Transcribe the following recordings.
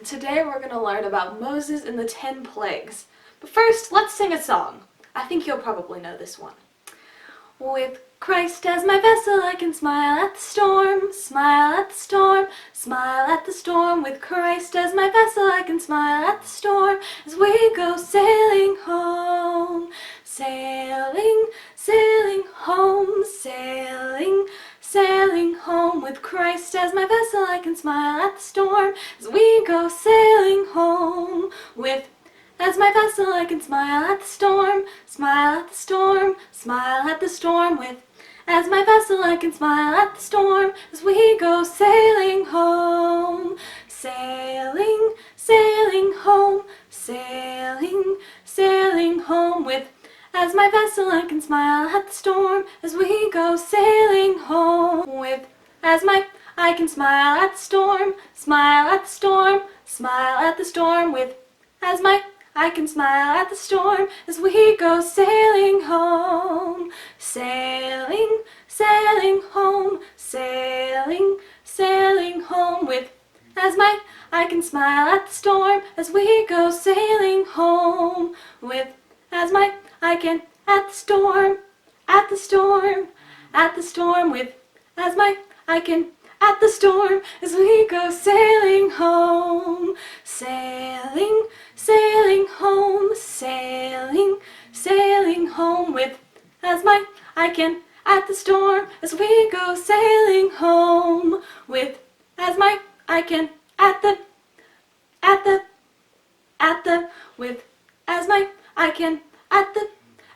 Today we're going to learn about Moses and the 10 plagues. But first, let's sing a song. I think you'll probably know this one. With Christ as my vessel, I can smile at the storm, smile at the storm, smile at the storm. With Christ as my vessel, I can smile at the storm as we go sailing home. Sailing, sailing home, sailing, sailing home. With Christ as my vessel, I can smile at the storm as we go sailing home. With as my vessel, I can smile at the storm, smile at the storm, smile at the storm. With as my vessel, I can smile at the storm as we go sailing home. Sailing, sailing home, sailing, sailing home. With as my vessel, I can smile at the storm as we go sailing home. With as my I can smile at the storm, smile at the storm, smile at the storm. With as my I can smile at the storm as we go sailing home. Sailing, sailing home, sailing, sailing home. With as my I can smile at the storm as we go sailing home. With as my I can at the storm, at the storm, at the storm. With as my I can at the storm as we go sailing home. Sailing, sailing home, sailing, sailing home. With as my I can at the storm as we go sailing home. With as my I can at the with as my I can at the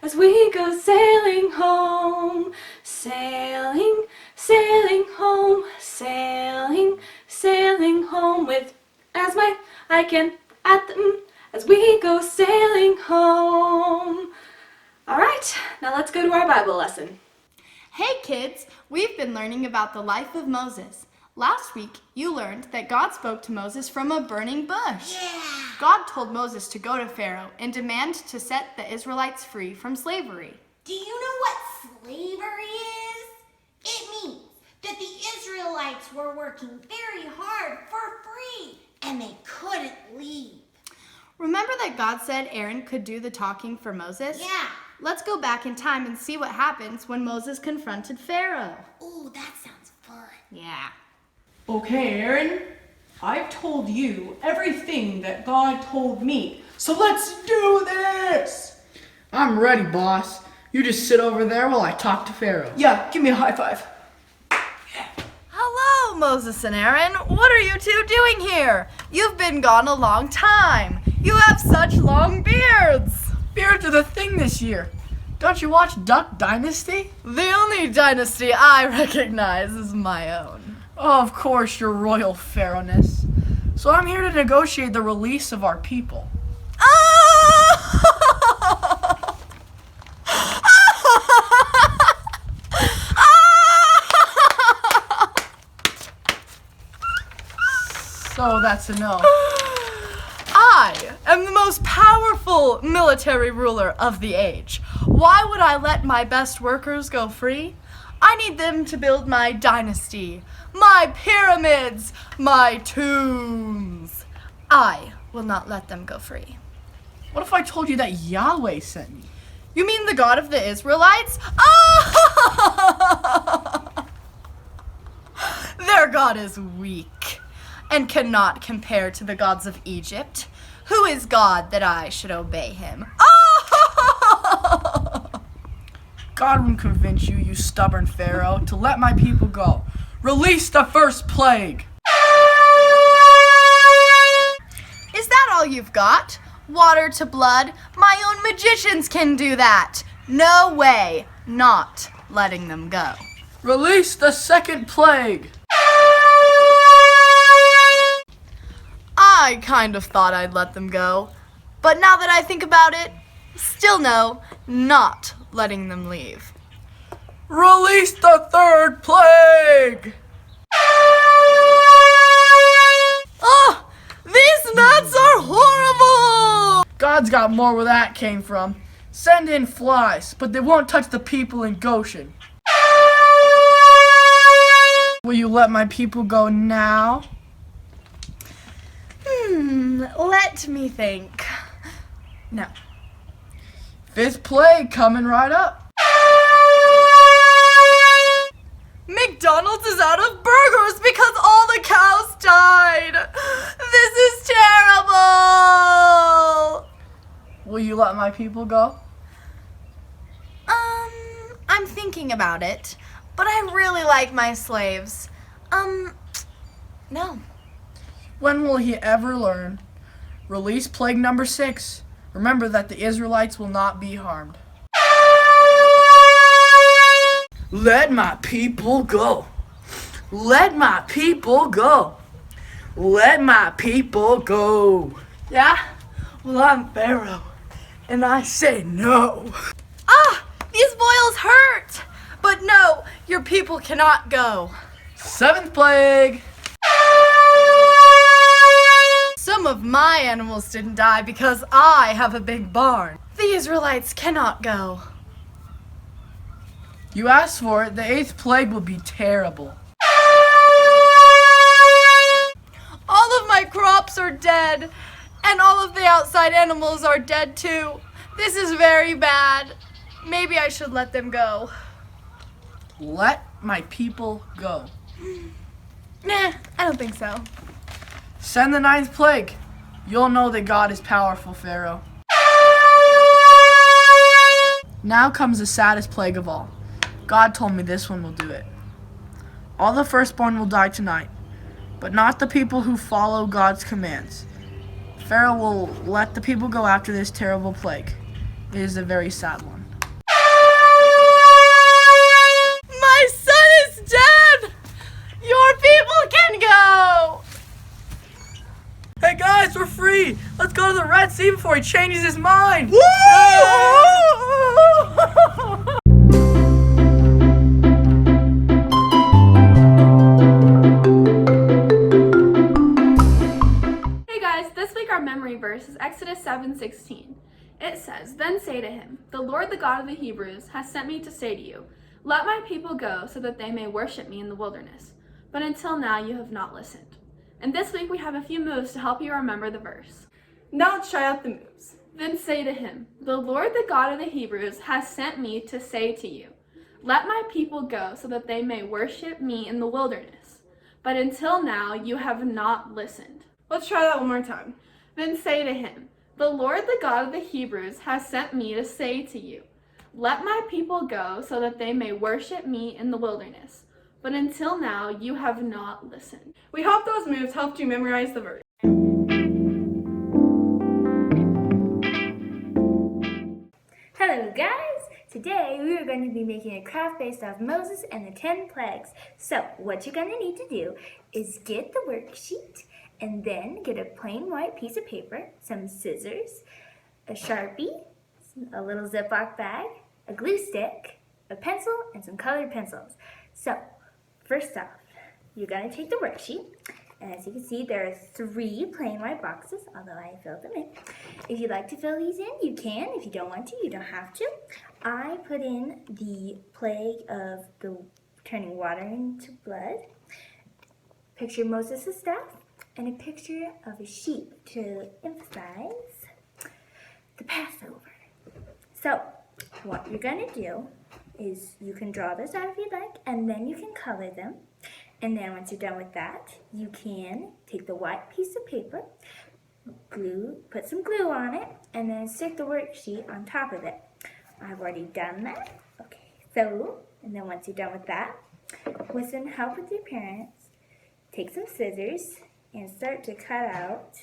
as we go sailing home. Sailing, sailing home, sailing, sailing home. With as my I can at the as we go sailing home. Alright, now let's go to our Bible lesson. Hey kids, we've been learning about the life of Moses. Last week, you learned that God spoke to Moses from a burning bush. Yeah. God told Moses to go to Pharaoh and demand to set the Israelites free from slavery. Do you know what slavery is? It means that the Israelites were working very hard for free and they couldn't leave. Remember that God said Aaron could do the talking for Moses? Yeah. Let's go back in time and see what happens when Moses confronted Pharaoh. Ooh, that sounds fun. Yeah. Okay, Aaron, I've told you everything that God told me, so let's do this! I'm ready, boss. You just sit over there while I talk to Pharaoh. Yeah, give me a high five. Hello, Moses and Aaron. What are you two doing here? You've been gone a long time. You have such long beards. Beards are the thing this year. Don't you watch Duck Dynasty? The only dynasty I recognize is my own. Oh, of course, your royal pharaohness. So I'm here to negotiate the release of our people. So that's a no. I am the most powerful military ruler of the age. Why would I let my best workers go free? I need them to build my dynasty, my pyramids, my tombs. I will not let them go free. What if I told you that Yahweh sent me? You mean the God of the Israelites? Their God is weak and cannot compare to the gods of Egypt. Who is God that I should obey him? God won't convince you, you stubborn Pharaoh, to let my people go. Release the first plague! Is that all you've got? Water to blood? My own magicians can do that. No way. Not letting them go. Release the second plague! I kind of thought I'd let them go. But now that I think about it, still no, not letting them leave. Release the third plague! Oh, these nuts are horrible! God's got more where that came from. Send in flies, but they won't touch the people in Goshen. Will you let my people go now? Let me think. No. 5th plague coming right up. McDonald's is out of burgers because all the cows died. This is terrible. Will you let my people go? I'm thinking about it, but I really like my slaves. No. When will he ever learn? Release plague number 6. Remember that the Israelites will not be harmed. Let my people go. Let my people go. Let my people go. Yeah? Well, I'm Pharaoh, and I say no. These boils hurt. But no, your people cannot go. 7th plague. Some of my animals didn't die because I have a big barn. The Israelites cannot go. You asked for it. The 8th plague will be terrible. All of my crops are dead, and all of the outside animals are dead too. This is very bad. Maybe I should let them go. Let my people go. Nah, I don't think so. Send the 9th plague. You'll know that God is powerful, Pharaoh. Now comes the saddest plague of all. God told me this one will do it. All the firstborn will die tonight, but not the people who follow God's commands. Pharaoh will let the people go after this terrible plague. It is a very sad one. My son is dead! Your people can go! Hey guys, we're free! Let's go to the Red Sea before he changes his mind! Hey guys, this week our memory verse is Exodus 7:16. It says, "Then say to him, the Lord, the God of the Hebrews, has sent me to say to you, let my people go so that they may worship me in the wilderness. But until now you have not listened." And this week we have a few moves to help you remember the verse. Now let's try out the moves. Then say to him, the Lord, the God of the Hebrews, has sent me to say to you, let my people go so that they may worship me in the wilderness. But until now you have not listened. Let's try that one more time. Then say to him, the Lord, the God of the Hebrews, has sent me to say to you, let my people go so that they may worship me in the wilderness. But until now, you have not listened. We hope those moves helped you memorize the verse. Hello guys! Today we are going to be making a craft based off Moses and the 10 plagues. So what you're going to need to do is get the worksheet and then get a plain white piece of paper, some scissors, a Sharpie, a little Ziploc bag, a glue stick, a pencil, and some colored pencils. So first off, you're going to take the worksheet. And as you can see, there are 3 plain white boxes, although I filled them in. If you'd like to fill these in, you can. If you don't want to, you don't have to. I put in the plague of the turning water into blood, picture Moses' staff, and a picture of a sheep to emphasize the Passover. So what you're going to do is you can draw those out if you'd like, and then you can color them. And then once you're done with that, you can take the white piece of paper, put some glue on it, and then stick the worksheet on top of it. I've already done that. Okay, so, and then once you're done with that, with some help with your parents, take some scissors and start to cut out,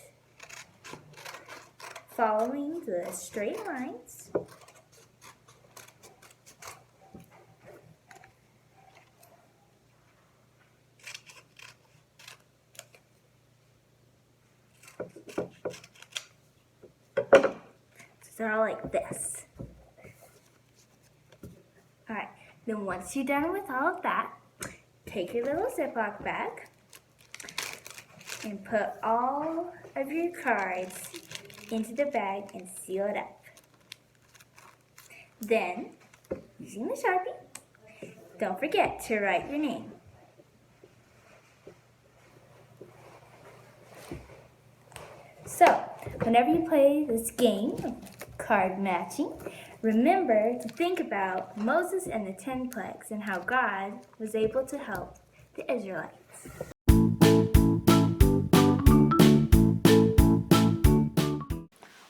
following the straight lines. So they're all like this. Alright, then once you're done with all of that, take your little Ziploc bag and put all of your cards into the bag and seal it up. Then, using the Sharpie, don't forget to write your name. So, whenever you play this game of card matching, remember to think about Moses and the 10 plagues and how God was able to help the Israelites.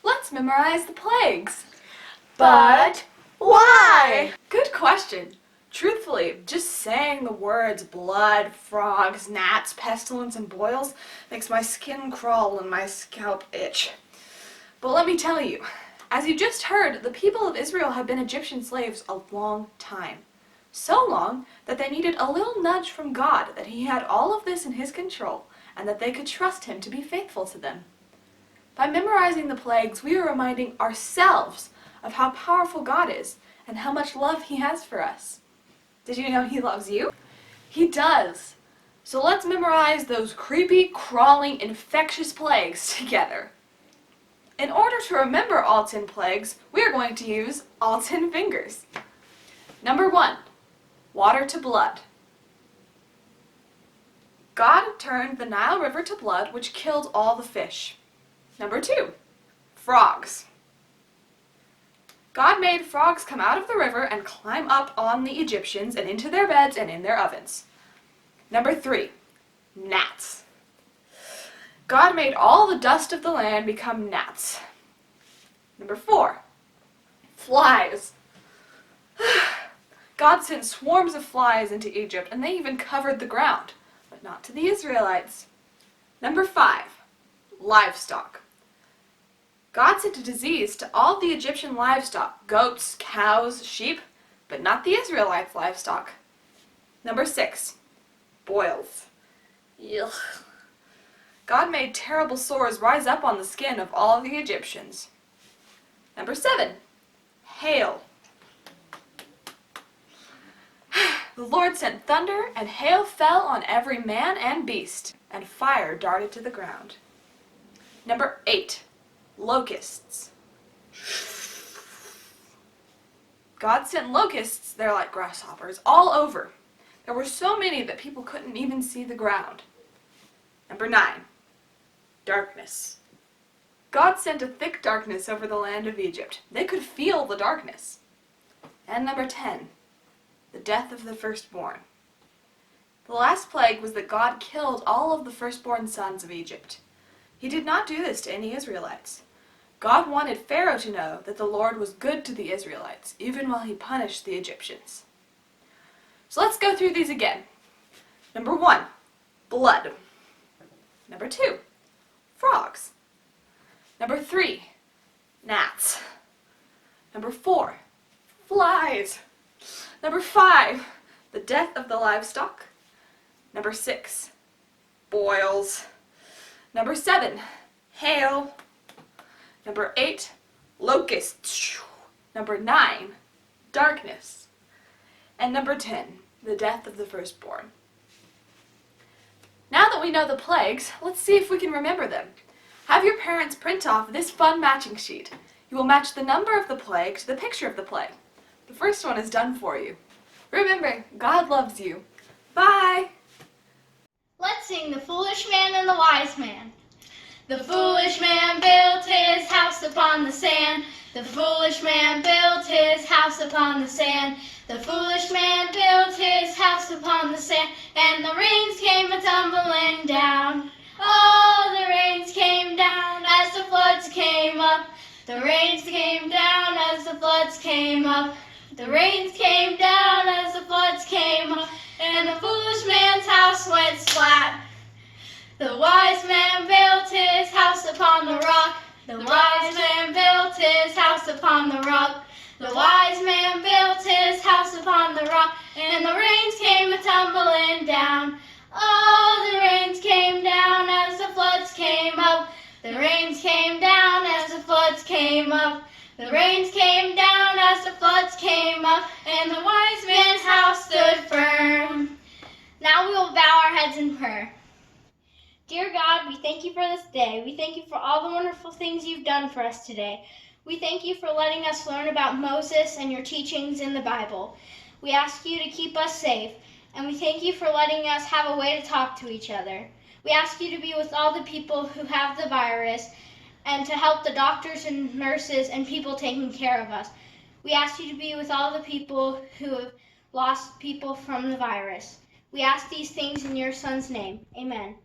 Let's memorize the plagues. But why? Good question. Truthfully, just saying the words blood, frogs, gnats, pestilence, and boils makes my skin crawl and my scalp itch. But let me tell you, as you just heard, the people of Israel have been Egyptian slaves a long time. So long that they needed a little nudge from God that He had all of this in His control and that they could trust Him to be faithful to them. By memorizing the plagues, we are reminding ourselves of how powerful God is and how much love He has for us. Did you know He loves you? He does. So let's memorize those creepy, crawling, infectious plagues together. In order to remember all 10 plagues, we are going to use all 10 fingers. Number 1, water to blood. God turned the Nile River to blood, which killed all the fish. Number 2, frogs. God made frogs come out of the river and climb up on the Egyptians and into their beds and in their ovens. Number 3, gnats. God made all the dust of the land become gnats. Number 4, flies. God sent swarms of flies into Egypt and they even covered the ground, but not to the Israelites. Number 5, livestock. God sent a disease to all the Egyptian livestock, goats, cows, sheep, but not the Israelites' livestock. Number 6, boils. Ugh. God made terrible sores rise up on the skin of all the Egyptians. Number 7, hail. The Lord sent thunder, and hail fell on every man and beast, and fire darted to the ground. Number 8, locusts. God sent locusts, they're like grasshoppers, all over. There were so many that people couldn't even see the ground. Number 9, darkness. God sent a thick darkness over the land of Egypt. They could feel the darkness. And number 10, the death of the firstborn. The last plague was that God killed all of the firstborn sons of Egypt. He did not do this to any Israelites. God wanted Pharaoh to know that the Lord was good to the Israelites, even while He punished the Egyptians. So let's go through these again. Number 1, blood. Number 2, frogs. Number 3, gnats. Number 4, flies. Number 5, the death of the livestock. Number 6, boils. Number 7, hail. Number 8, locusts. Number 9, darkness. And number 10, the death of the firstborn. Now that we know the plagues, let's see if we can remember them. Have your parents print off this fun matching sheet. You will match the number of the plague to the picture of the plague. The first one is done for you. Remember, God loves you. Bye! Let's sing The Foolish Man and the Wise Man. The foolish man built his house upon the sand. The foolish man built his house upon the sand. The foolish man built his house upon the sand, and the rains came a-tumbling down. Oh, the rains came down as the floods came up. The rains came down as the floods came up. The rains came down as the floods came up, and the foolish man's house went splat. The wise man built his house upon the rock. The wise man built his house upon the rock. The wise man built his house upon the rock, and the rains came a-tumbling down. Oh, the rains came down as the floods came up. The rains came down as the floods came up. The rains came down as the floods came up, and the wise man's house stood firm. Now we will bow our heads in prayer. Dear God, we thank you for this day. We thank you for all the wonderful things you've done for us today. We thank you for letting us learn about Moses and your teachings in the Bible. We ask you to keep us safe, and we thank you for letting us have a way to talk to each other. We ask you to be with all the people who have the virus, and to help the doctors and nurses and people taking care of us. We ask you to be with all the people who have lost people from the virus. We ask these things in your Son's name. Amen.